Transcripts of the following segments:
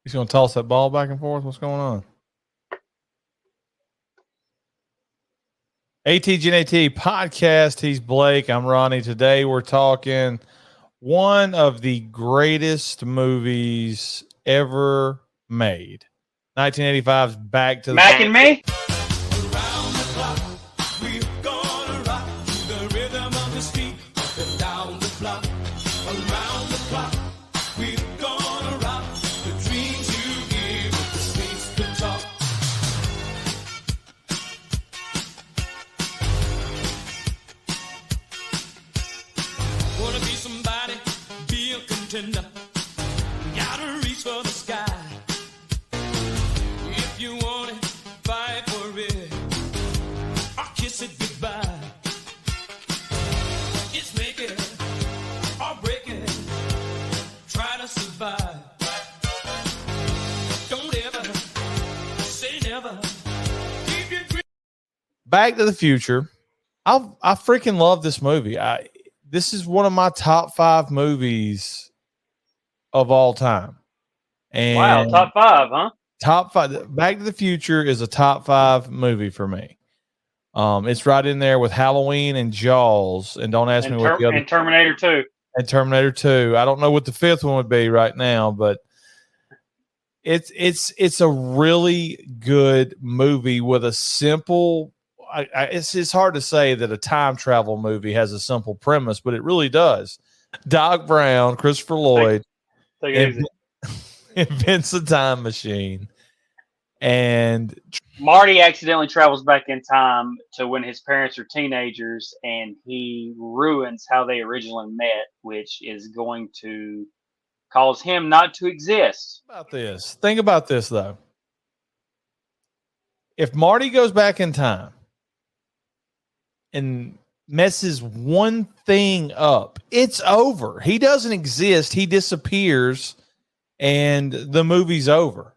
He's going to toss that ball back and forth. What's going on? ATGNAT podcast. He's Blake. I'm Ronnie. Today we're talking one of the greatest movies ever made. 1985's Back to the Mac and Me. Gotta reach for the sky. If you want it, fight for it, or kiss it goodbye. It's make it or break it. Try to survive. Don't ever say never. Keep your dream. Back to the Future. I freaking love this movie. This is one of my top 5 movies of all time. And Wow, top 5, huh? Top 5. Back to the Future is a top 5 movie for me. It's right in there with Halloween and Jaws. And don't ask me what the other. And Terminator 2. And Terminator 2. I don't know what the 5th one would be right now, but it's a really good movie with a simple. It's hard to say that a time travel movie has a simple premise, but it really does. Doc Brown, Christopher Lloyd, Take it easy. invents a time machine, and Marty accidentally travels back in time to when his parents are teenagers, and he ruins how they originally met, which is going to cause him not to exist. Think about this, though. If Marty goes back in time and messes one thing up, it's over. He doesn't exist. He disappears, and the movie's over.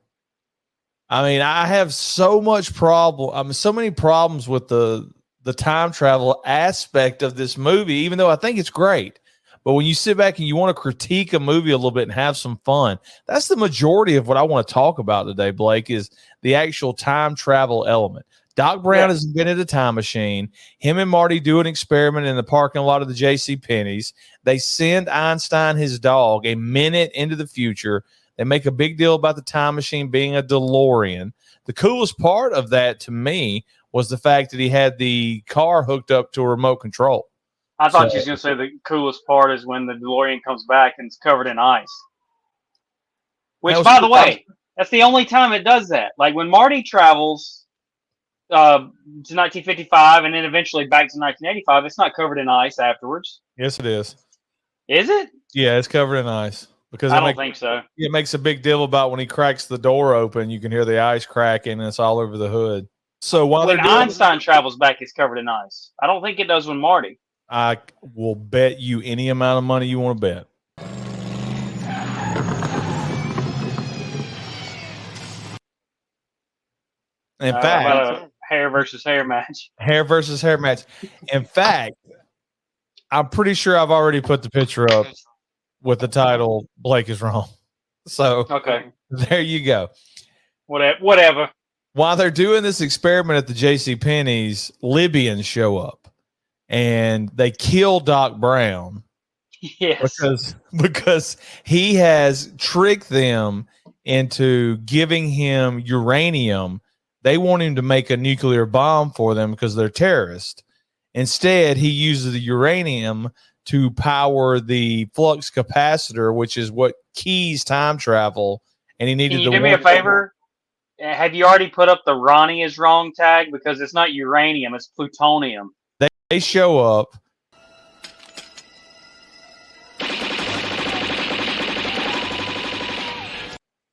I mean, I have so many problems with the time travel aspect of this movie, even though I think it's great. But when you sit back and you want to critique a movie a little bit and have some fun, that's the majority of what I want to talk about today, Blake, is the actual time travel element. Doc Brown has invented a time machine. Him and Marty do an experiment in the parking lot of the J.C. Penney's. They send Einstein his dog a minute into the future. They make a big deal about the time machine being a DeLorean. The coolest part of that to me was the fact that he had the car hooked up to a remote control. I thought you was going to say the coolest part is when the DeLorean comes back and it's covered in ice. Which, by the way, that's the only time it does that. Like when Marty travels to 1955 and then eventually back to 1985, it's not covered in ice afterwards. Yes, it is. Is it? Yeah, it's covered in ice. Because I don't think so. It makes a big deal about when he cracks the door open, you can hear the ice cracking and it's all over the hood. So while when Einstein travels back, it's covered in ice. I don't think it does when Marty. I will bet you any amount of money you want to bet. In fact, about a hair versus hair match. Hair versus hair match. In fact, I'm pretty sure I've already put the picture up with the title "Blake is Wrong." So okay, there you go. Whatever. While they're doing this experiment at the J.C. Penney's, Libyans show up and they kill Doc Brown. Yes, because he has tricked them into giving him uranium. They want him to make a nuclear bomb for them because they're terrorists. Instead, he uses the uranium to power the flux capacitor, which is what keys time travel. And he needed. Can you do me a favor? Have you already put up the Ronnie is wrong tag? Because it's not uranium, it's plutonium. They show up.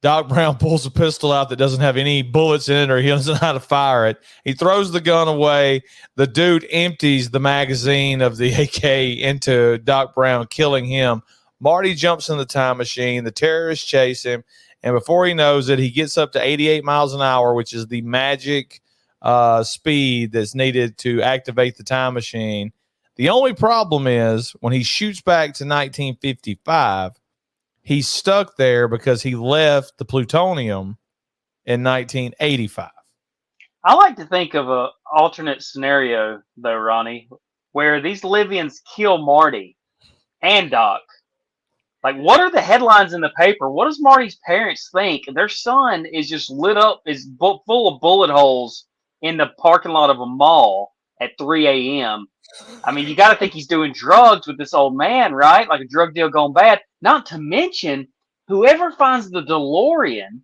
Doc Brown pulls a pistol out that doesn't have any bullets in it, or he doesn't know how to fire it. He throws the gun away. The dude empties the magazine of the AK into Doc Brown, killing him. Marty jumps in the time machine. The terrorists chase him. And before he knows it, he gets up to 88 miles an hour, which is the magic speed that's needed to activate the time machine. The only problem is when he shoots back to 1955, He's stuck there because he left the plutonium in 1985. I like to think of a alternate scenario, though, Ronnie, where these Libyans kill Marty and Doc. Like, what are the headlines in the paper? What does Marty's parents think? Their son is just lit up, full of bullet holes in the parking lot of a mall at 3 a.m. I mean, you got to think he's doing drugs with this old man, right? Like a drug deal gone bad. Not to mention, whoever finds the DeLorean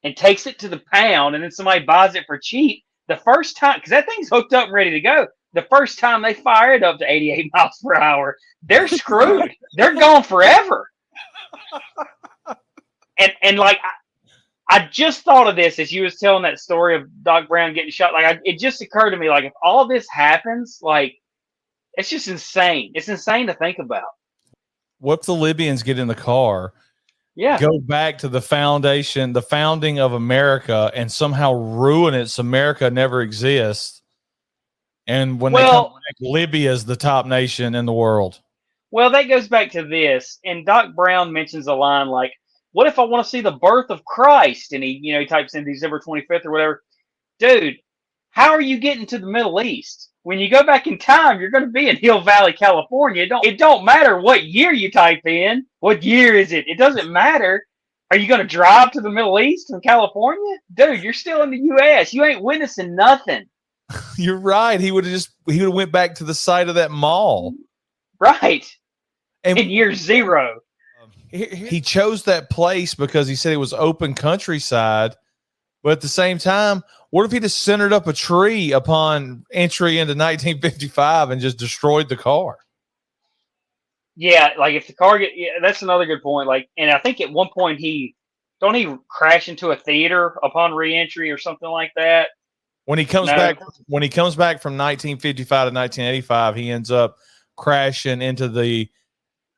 and takes it to the pound and then somebody buys it for cheap, the first time, because that thing's hooked up and ready to go, the first time they fire it up to 88 miles per hour, they're screwed. They're gone forever. And like, I just thought of this as you was telling that story of Doc Brown getting shot. Like, it just occurred to me, like, if all this happens, like, it's just insane. It's insane to think about. What if the Libyans get in the car, go back to the founding of America, and somehow ruin it so America never exists? And when they come back, Libya is the top nation in the world. Well, that goes back to this. And Doc Brown mentions a line like, what if I want to see the birth of Christ? And he types in December 25th or whatever. Dude, how are you getting to the Middle East? When you go back in time, you're going to be in Hill Valley, California. It don't matter what year you type in. What year is it? It doesn't matter. Are you going to drive to the Middle East from California? Dude, you're still in the U.S. You ain't witnessing nothing. You're right. He would have went back to the site of that mall. Right. And in year zero. He chose that place because he said it was open countryside. But at the same time, what if he just centered up a tree upon entry into 1955 and just destroyed the car? Yeah, like if the car that's another good point. Like, and I think at one point he crash into a theater upon reentry or something like that. When he comes back from 1955 to 1985, he ends up crashing into the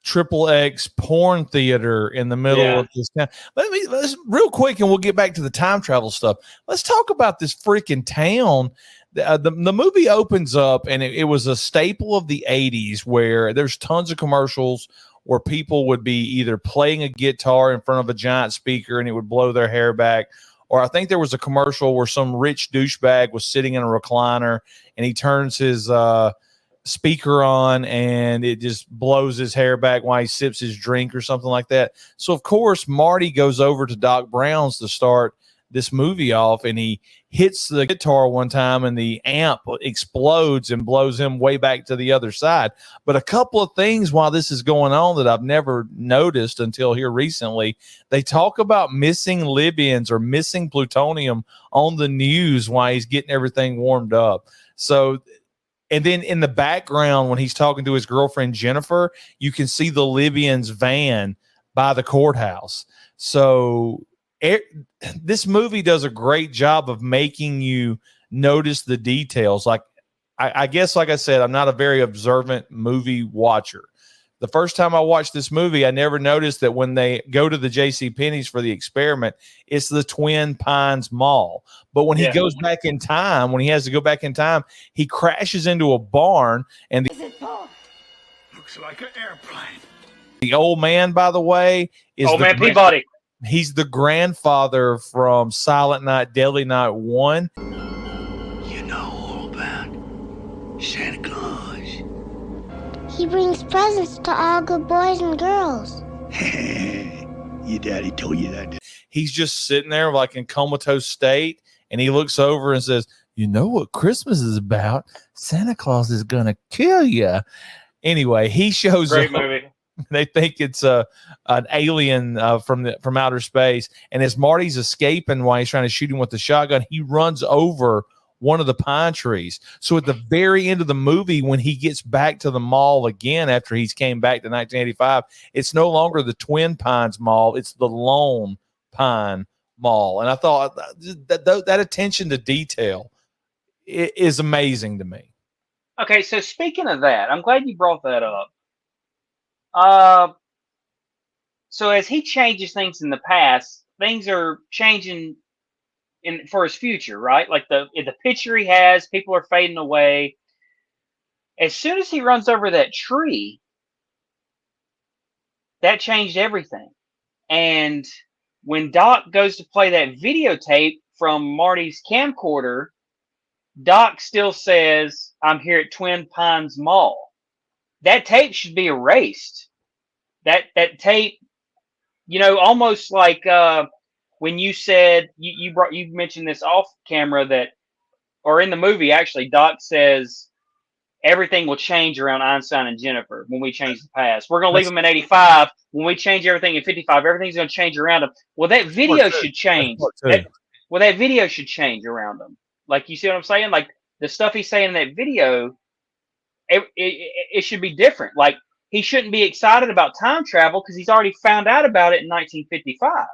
XXX porn theater in the middle of this town. Let's real quick, and we'll get back to the time travel stuff. Let's talk about this freaking town. The movie opens up, and it was a staple of the 80s where there's tons of commercials where people would be either playing a guitar in front of a giant speaker and it would blow their hair back. Or I think there was a commercial where some rich douchebag was sitting in a recliner and he turns his speaker on and it just blows his hair back while he sips his drink or something like that. So, of course, Marty goes over to Doc Brown's to start this movie off, and he hits the guitar one time and the amp explodes and blows him way back to the other side. But a couple of things while this is going on that I've never noticed until here recently, they talk about missing Libyans or missing plutonium on the news while he's getting everything warmed up. So, and then in the background, when he's talking to his girlfriend, Jennifer, you can see the Libyans' van by the courthouse. So this movie does a great job of making you notice the details. Like, I guess, like I said, I'm not a very observant movie watcher. The first time I watched this movie, I never noticed that when they go to the JCPenney's for the experiment, it's the Twin Pines Mall. But when he goes back in time, when he has to go back in time, he crashes into a barn. And looks like an airplane. The old man, by the way, is Old Man Peabody. He's the grandfather from Silent Night, Deadly Night 1. You know all about Santa Claus. He brings presents to all good boys and girls. Your daddy told you that. He's just sitting there like in comatose state, and he looks over and says, "You know what Christmas is about? Santa Claus is going to kill you." Anyway, he shows Great up. movie. They think it's an alien from outer space. And as Marty's escaping while he's trying to shoot him with the shotgun, he runs over one of the pine trees. So at the very end of the movie, when he gets back to the mall again after he's came back to 1985, it's no longer the Twin Pines Mall. It's the Lone Pine Mall. And I thought that attention to detail is amazing to me. Okay, so speaking of that, I'm glad you brought that up. So as he changes things in the past, things are changing for his future, right? Like the picture he has, people are fading away. As soon as he runs over that tree, that changed everything. And when Doc goes to play that videotape from Marty's camcorder, Doc still says, "I'm here at Twin Pines Mall." That tape should be erased. That tape, almost like when you said you mentioned this off camera that, or in the movie actually, Doc says everything will change around Einstein and Jennifer when we change the past. We're going to leave them in 85. When we change everything in 55, everything's going to change around them. Well, that video should change. That video should change around them. Like, you see what I'm saying? Like, the stuff he's saying in that video, it should be different. Like, he shouldn't be excited about time travel because he's already found out about it in 1955.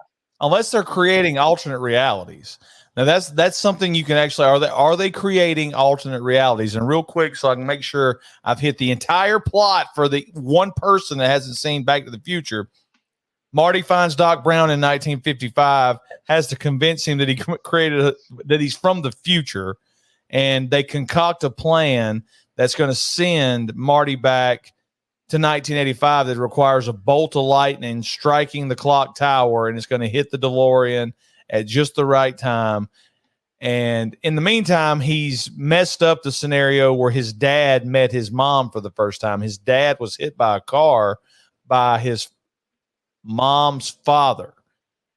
Unless they're creating alternate realities. Now that's something you can actually, are they creating alternate realities? And real quick, so I can make sure I've hit the entire plot for the one person that hasn't seen Back to the Future. Marty finds Doc Brown in 1955, has to convince him that he created that he's from the future, and they concoct a plan that's going to send Marty back to 1985 that requires a bolt of lightning striking the clock tower, and it's going to hit the DeLorean at just the right time. And in the meantime, he's messed up the scenario where his dad met his mom for the first time. His dad was hit by a car by his mom's father,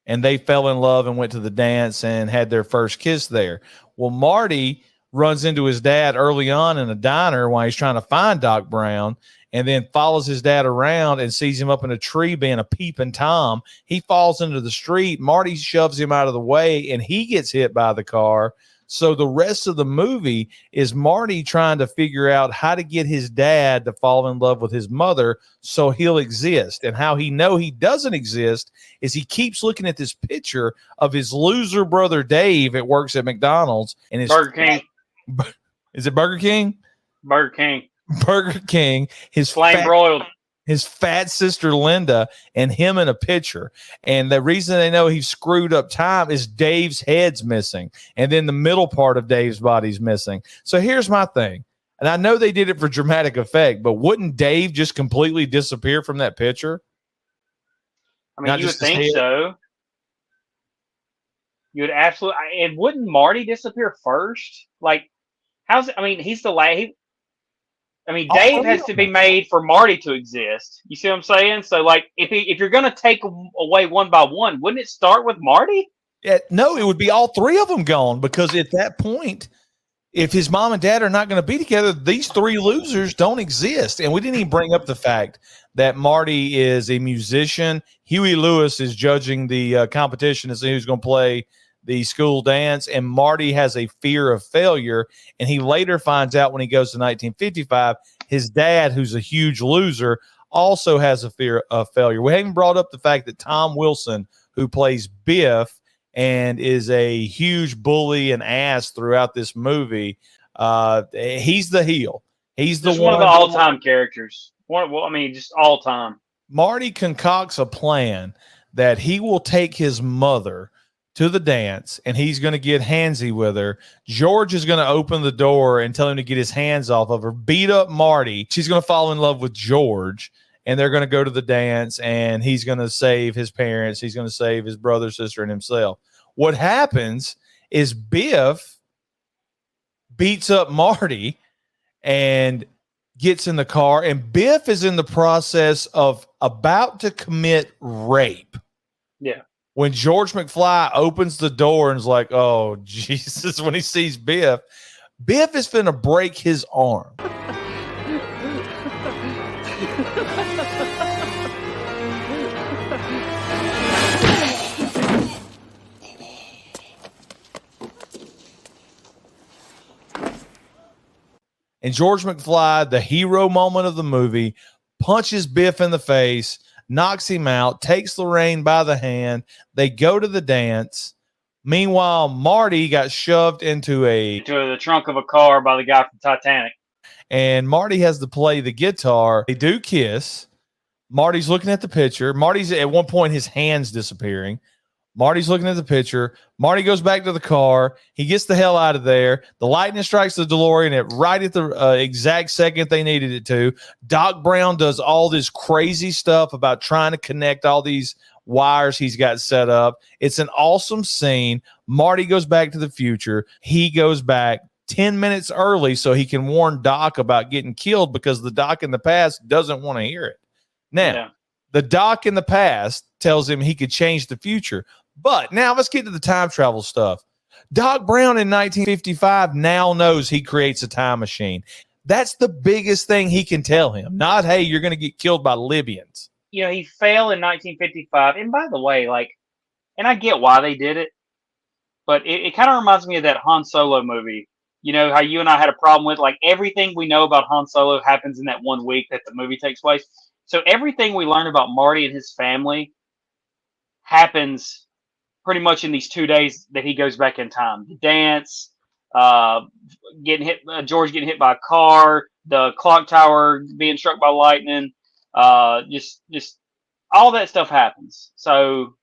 and they fell in love and went to the dance and had their first kiss there. Well, Marty runs into his dad early on in a diner while he's trying to find Doc Brown, and then follows his dad around and sees him up in a tree being a peeping Tom. He falls into the street. Marty shoves him out of the way, and he gets hit by the car. So the rest of the movie is Marty trying to figure out how to get his dad to fall in love with his mother so he'll exist. And how he doesn't exist is he keeps looking at this picture of his loser brother Dave that works at McDonald's. And his Burger King. Is it Burger King? Burger King. Burger King. His flame broiled. His fat sister Linda, and him in a picture. And the reason they know he's screwed up time is Dave's head's missing. And then the middle part of Dave's body's missing. So here's my thing. And I know they did it for dramatic effect, but wouldn't Dave just completely disappear from that picture? I mean, you would think so. You would absolutely. And wouldn't Marty disappear first? Like, he's the last. Dave has to be made for Marty to exist. You see what I'm saying? So, like, if you're going to take away one by one, wouldn't it start with Marty? No, it would be all three of them gone, because at that point, if his mom and dad are not going to be together, these three losers don't exist. And we didn't even bring up the fact that Marty is a musician. Huey Lewis is judging the competition to see who's going to play the school dance, and Marty has a fear of failure. And he later finds out when he goes to 1955, his dad, who's a huge loser, also has a fear of failure. We haven't brought up the fact that Tom Wilson, who plays Biff and is a huge bully and ass throughout this movie, he's the heel. He's the one of the all-time characters. Just all time. Marty concocts a plan that he will take his mother to the dance, and he's going to get handsy with her. George is going to open the door and tell him to get his hands off of her, beat up Marty. She's going to fall in love with George, and they're going to go to the dance, and he's going to save his parents. He's going to save his brother, sister, and himself. What happens is Biff beats up Marty and gets in the car, and Biff is in the process of about to commit rape. Yeah. When George McFly opens the door and is like, oh, Jesus, when he sees Biff, Biff is finna break his arm. And George McFly, the hero moment of the movie, punches Biff in the face, knocks him out, takes Lorraine by the hand. They go to the dance. Meanwhile, Marty got shoved into the trunk of a car by the guy from Titanic. And Marty has to play the guitar. They do kiss. Marty's looking at the picture. Marty's at one point, his hand's disappearing. Marty's looking at the picture. Marty goes back to the car. He gets the hell out of there. The lightning strikes the DeLorean right at the exact second they needed it to. Doc Brown does all this crazy stuff about trying to connect all these wires he's got set up. It's an awesome scene. Marty goes back to the future. He goes back 10 minutes early so he can warn Doc about getting killed because the Doc in the past doesn't want to hear it. Now, the Doc in the past tells him he could change the future. But now let's get to the time travel stuff. Doc Brown in 1955 now knows he creates a time machine. That's the biggest thing he can tell him. Not, hey, you're going to get killed by Libyans. You know, he failed in 1955. And by the way, like, and I get why they did it, but it kind of reminds me of that Han Solo movie. You know, how you and I had a problem with, like, everything we know about Han Solo happens in that 1 week that the movie takes place. So everything we learn about Marty and his family happens pretty much in these 2 days that he goes back in time. The dance, getting hit, George getting hit by a car, the clock tower being struck by lightning, just all that stuff happens. So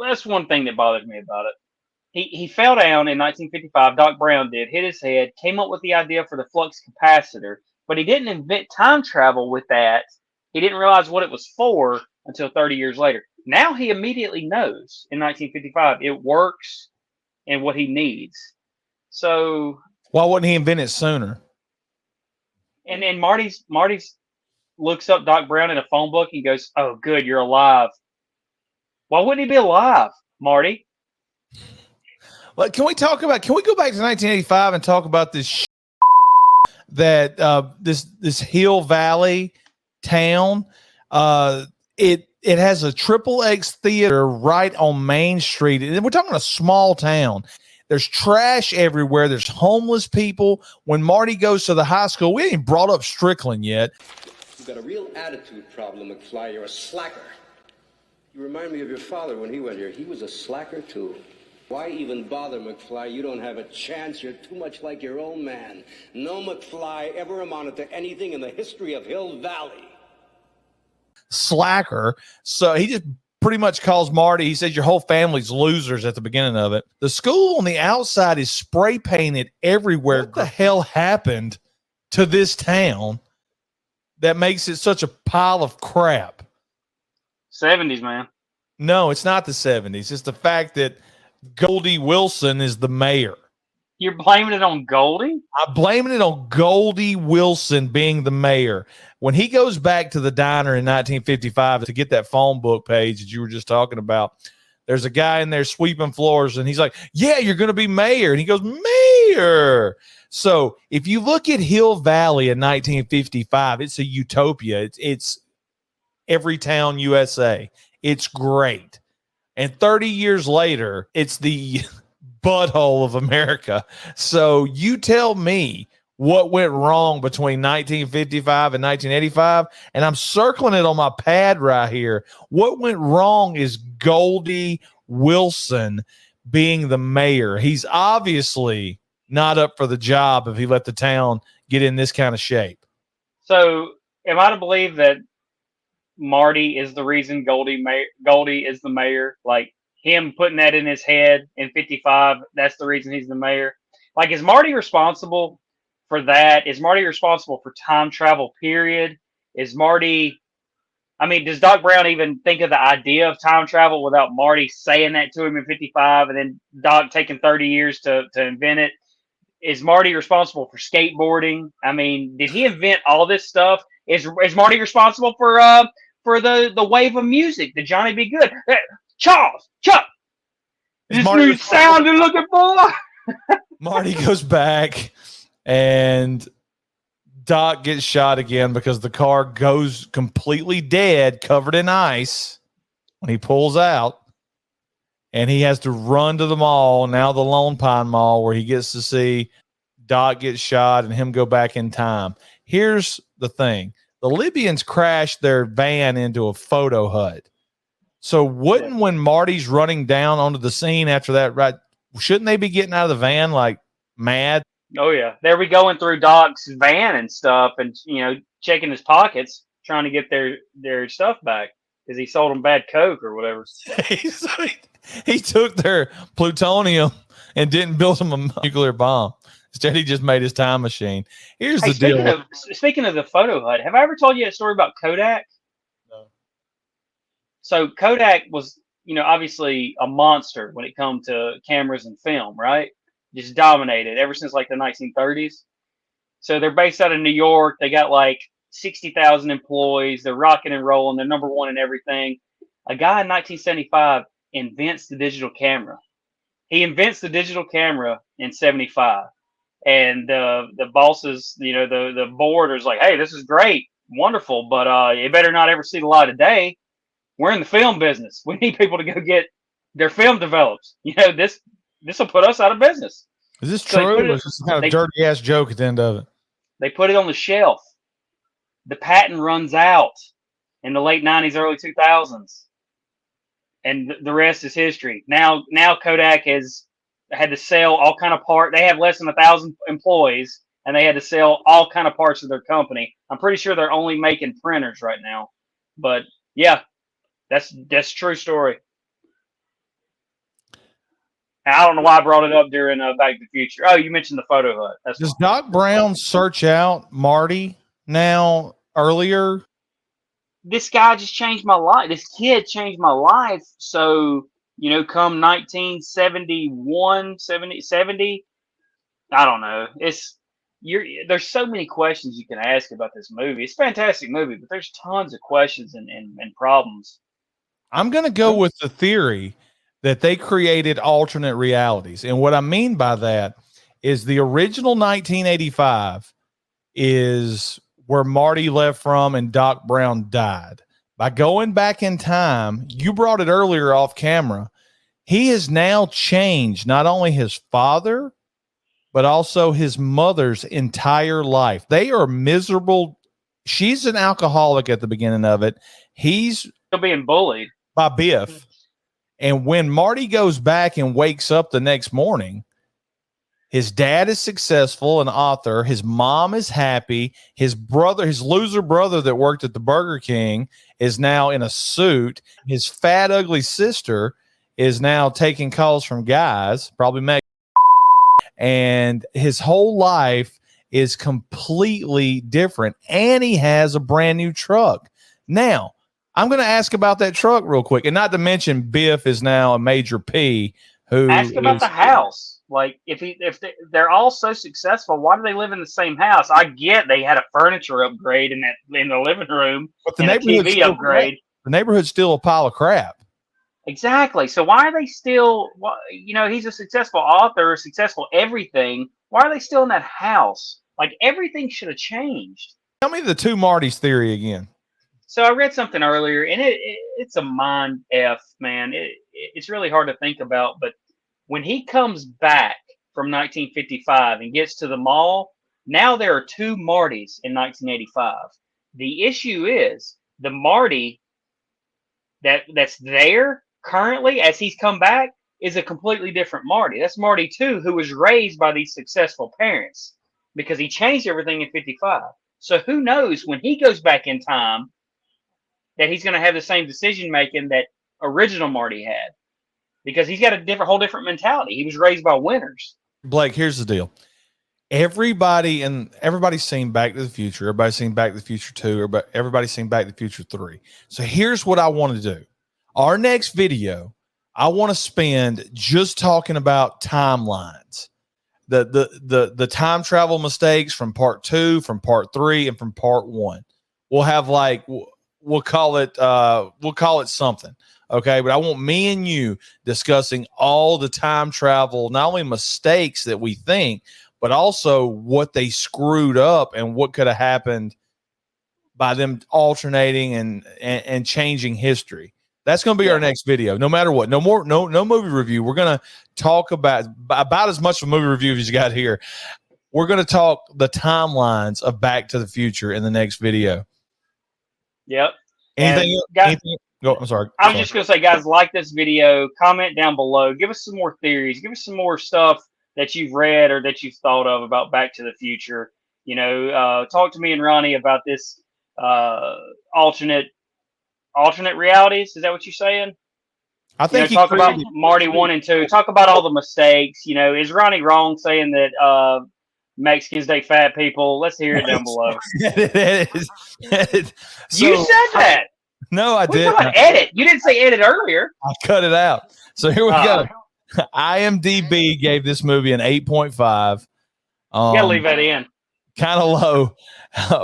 that's one thing that bothers me about it. He fell down in 1955. Doc Brown did, hit his head, came up with the idea for the flux capacitor, but he didn't invent time travel with that. He didn't realize what it was for until 30 years later. Now he immediately knows in 1955 it works and what he needs. So why wouldn't he invent it sooner? And then Marty's looks up Doc Brown in a phone book and goes, "Oh, good, you're alive." Why wouldn't he be alive, Marty? Well, can we go back to 1985 and talk about this that this Hill Valley town? It has a XXX theater right on Main Street. And we're talking a small town. There's trash everywhere. There's homeless people. When Marty goes to the high school, we ain't brought up Strickland yet. You've got a real attitude problem, McFly. You're a slacker. You remind me of your father when he went here. He was a slacker, too. Why even bother, McFly? You don't have a chance. You're too much like your own man. No McFly ever amounted to anything in the history of Hill Valley. Slacker. So he just pretty much calls Marty. He says your whole family's losers at the beginning of it. The school on the outside is spray painted everywhere. What the hell happened to this town that makes it such a pile of crap? 70s, man. No, it's not the 70s. It's the fact that Goldie Wilson is the mayor. You're blaming it on Goldie? I'm blaming it on Goldie Wilson being the mayor. When he goes back to the diner in 1955 to get that phone book page that you were just talking about, there's a guy in there sweeping floors, and he's like, "Yeah, you're going to be mayor." And he goes, "Mayor." So if you look at Hill Valley in 1955, it's a utopia. It's every town USA. It's great. And 30 years later, it's the butthole of America. So you tell me what went wrong between 1955 and 1985, and I'm circling it on my pad right here. What went wrong is Goldie Wilson being the mayor. He's obviously not up for the job if he let the town get in this kind of shape. So am I to believe that Marty is the reason Goldie is the mayor? Like, him putting that in his head in 55, that's the reason he's the mayor? Like, is Marty responsible for that? Is Marty responsible for time travel, period? Is Marty, I mean, does Doc Brown even think of the idea of time travel without Marty saying that to him in 55 and then Doc taking 30 years to invent it? Is Marty responsible for skateboarding? I mean, did he invent all this stuff? Is Marty responsible for the wave of music, the Johnny B. Good? Charles, Chuck, this new sound you're looking for? Marty goes back and Doc gets shot again because the car goes completely dead, covered in ice when he pulls out, and he has to run to the mall, now the Lone Pine Mall, where he gets to see Doc get shot and him go back in time. Here's the thing. The Libyans crashed their van into a photo hut. So when Marty's running down onto the scene after that, right, shouldn't they be getting out of the van like mad? Oh, yeah. They were going through Doc's van and stuff and, checking his pockets, trying to get their stuff back because he sold them bad Coke or whatever. He took their plutonium and didn't build them a nuclear bomb. Instead, he just made his time machine. Here's the deal. Speaking of the photo hut, have I ever told you a story about Kodak? No. So Kodak was, obviously a monster when it comes to cameras and film, right? Just dominated ever since like the 1930s. So they're based out of New York. They got like 60,000 employees. They're rocking and rolling. They're number one in everything. A guy in 1975 invents the digital camera. He invents the digital camera in 75. And the bosses, the board is like, hey, this is great, wonderful, but it better not ever see the light of day. We're in the film business. We need people to go get their film developed. This will put us out of business. Is this true? Or is this kind of dirty ass joke at the end of it? They put it on the shelf. The patent runs out in the late 90s, early 2000s. And the rest is history. Now Kodak has had to sell all kind of parts. They have less than 1,000 employees, and they had to sell all kind of parts of their company. I'm pretty sure they're only making printers right now. But yeah, that's true story. And I don't know why I brought it up during Back to the Future. Oh, you mentioned the photo hut. Does Doc Brown search out Marty now earlier? This guy just changed my life. This kid changed my life. So, come 1971, 70, I don't know. There's so many questions you can ask about this movie. It's a fantastic movie, but there's tons of questions and problems. I'm going to go with the theory that they created alternate realities. And what I mean by that is the original 1985 is where Marty left from and Doc Brown died. By going back in time, you brought it earlier off camera, he has now changed not only his father, but also his mother's entire life. They are miserable. She's an alcoholic at the beginning of it. He's still being bullied by Biff. And when Marty goes back and wakes up the next morning, his dad is successful, an author. His mom is happy. His brother, his loser brother that worked at the Burger King, is now in a suit. His fat, ugly sister is now taking calls from guys, probably Meg. And his whole life is completely different. And he has a brand new truck. Now, I'm going to ask about that truck real quick. And not to mention Biff is now a major P. Ask about the house. Like, if they're all so successful, why do they live in the same house? I get they had a furniture upgrade in the living room, but the neighborhood's TV upgrade. The neighborhood's still a pile of crap. Exactly. So why are they still? He's a successful author, successful everything. Why are they still in that house? Like, everything should have changed. Tell me the two Martys theory again. So I read something earlier, and it's a mind F, man. It's really hard to think about, but when he comes back from 1955 and gets to the mall, now there are two Martys in 1985. The issue is the Marty that's there currently as he's come back is a completely different Marty. That's Marty 2, who was raised by these successful parents because he changed everything in 55. So who knows when he goes back in time that he's going to have the same decision making that original Marty had, because he's got a whole different mentality. He was raised by winners. Blake, here's the deal. Everybody's seen Back to the Future. Everybody's seen Back to the Future 2, or everybody's seen Back to the Future 3. So here's what I want to do. Our next video, I want to spend just talking about timelines. The time travel mistakes from part 2, from part 3, and from part 1. We'll have we'll call it something. Okay, but I want me and you discussing all the time travel, not only mistakes that we think, but also what they screwed up and what could have happened by them alternating and changing history. That's going to be our next video, no matter what. No movie review. We're going to talk about as much of a movie review as you got here. We're going to talk the timelines of Back to the Future in the next video. Yep. Anything? No, I'm sorry. I was just going to say, guys, like this video, comment down below, give us some more theories, give us some more stuff that you've read or that you've thought of about Back to the Future. Talk to me and Ronnie about this alternate realities. Is that what you're saying? I think talk about Marty 1 and 2. Talk about all the mistakes. Is Ronnie wrong saying that Mexicans date fat people? Let's hear it down below. You said that. No, I We didn't. talking about edit. You didn't say edit earlier. I cut it out. So here we go. IMDb gave this movie an 8.5. You gotta leave that in. Kind of low.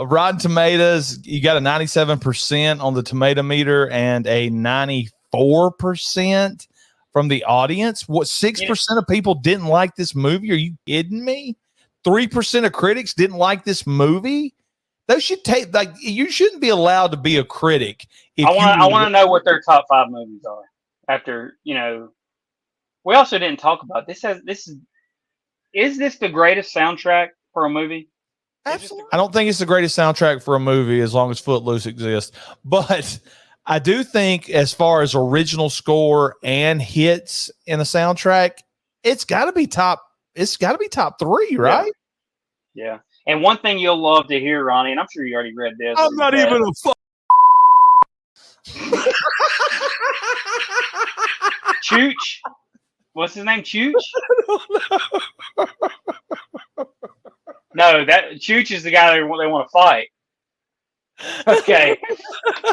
Rotten Tomatoes, you got a 97% on the tomato meter and a 94% from the audience. What 6% of people didn't like this movie? Are you kidding me? 3% of critics didn't like this movie. Those should take you shouldn't be allowed to be a critic. I want to know what their top 5 movies are. After we also didn't talk about this. Is this the greatest soundtrack for a movie? Absolutely. I don't think it's the greatest soundtrack for a movie as long as Footloose exists. But I do think as far as original score and hits in the soundtrack, it's got to be top 3, right? Yeah. And one thing you'll love to hear, Ronnie, and I'm sure you already read this. I'm not even a Chooch. What's his name? Chooch? No, that Chooch is the guy they want to fight. Okay.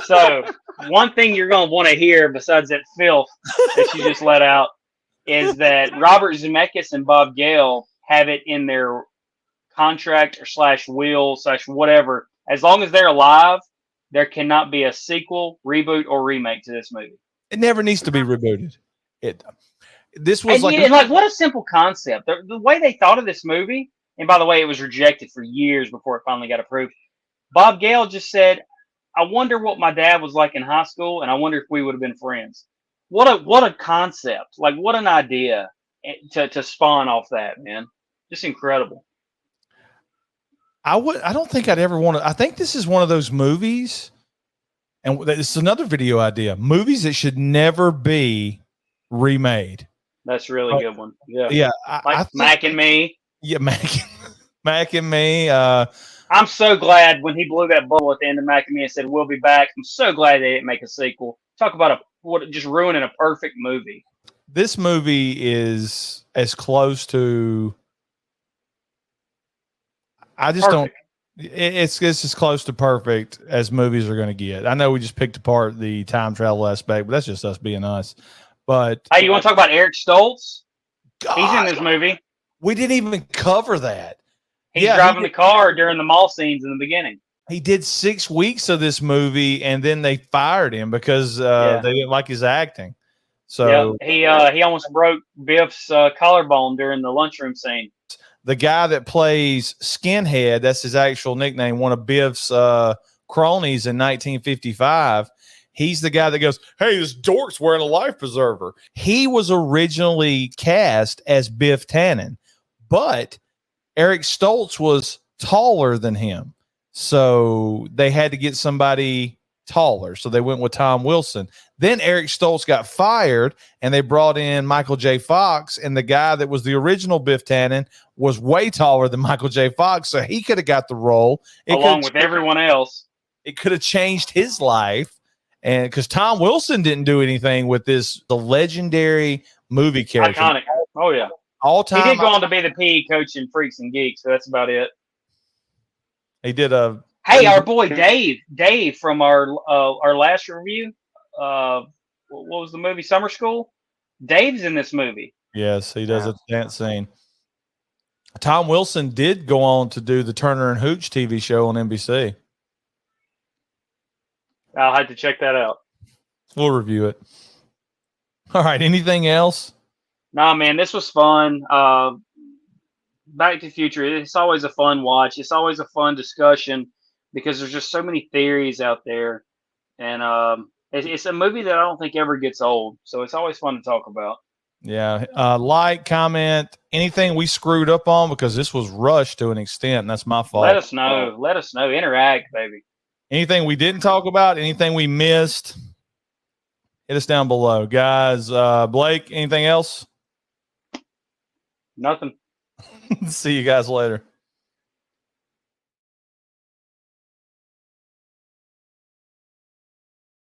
So one thing you're going to want to hear besides that filth that you just let out is that Robert Zemeckis and Bob Gale have it in their contract or /will/ whatever. As long as they're alive, there cannot be a sequel, reboot, or remake to this movie. It never needs to be rebooted. This was what a simple concept. The way they thought of this movie, and by the way, it was rejected for years before it finally got approved. Bob Gale just said, "I wonder what my dad was like in high school, and I wonder if we would have been friends." What a concept! Like what an idea to spawn off that, man. Just incredible. I don't think I'd ever want to. I think this is one of those movies, and it's another video idea. Movies that should never be remade. That's a really good one. Yeah. Yeah. Mac and Me. Yeah, Mac and Me. I'm so glad when he blew that bubble at the end of Mac and Me and said, "We'll be back." I'm so glad they didn't make a sequel. Talk about just ruining a perfect movie. This movie is as close to. I just perfect. don't. It's as close to perfect as movies are going to get. I know we just picked apart the time travel aspect, but that's just us being us. But hey, you want to talk about Eric Stoltz? God, he's in this movie. We didn't even cover that. He's driving the car during the mall scenes in the beginning. He did 6 weeks of this movie, and then they fired him because they didn't like his acting. So he almost broke Biff's collarbone during the lunchroom scene. The guy that plays Skinhead, that's his actual nickname, one of Biff's cronies in 1955. He's the guy that goes, "Hey, this dork's wearing a life preserver." He was originally cast as Biff Tannen, but Eric Stoltz was taller than him. So they had to get somebody taller. So they went with Tom Wilson. Then Eric Stoltz got fired, and they brought in Michael J. Fox, and the guy that was the original Biff Tannen was way taller than Michael J. Fox, so he could have got the role. Along with everyone else. It could have changed his life. And because Tom Wilson didn't do anything with the legendary movie character. Iconic. Oh, yeah. All time. He did go on to be the PE coach in Freaks and Geeks, so that's about it. He did Hey, our boy Dave from our last review. What was the movie? Summer School. Dave's in this movie. Yes, he does a dance scene. Tom Wilson did go on to do the Turner and Hooch TV show on NBC. I'll have to check that out. We'll review it. All right. Anything else? Nah, man, this was fun. Back to the Future. It's always a fun watch. It's always a fun discussion because there's just so many theories out there, and it's a movie that I don't think ever gets old. So it's always fun to talk about. Yeah. Like, comment, anything we screwed up on, because this was rushed to an extent, and that's my fault. Let us know. Let us know. Interact, baby. Anything we didn't talk about, anything we missed, hit us down below. Guys, Blake, anything else? Nothing. See you guys later.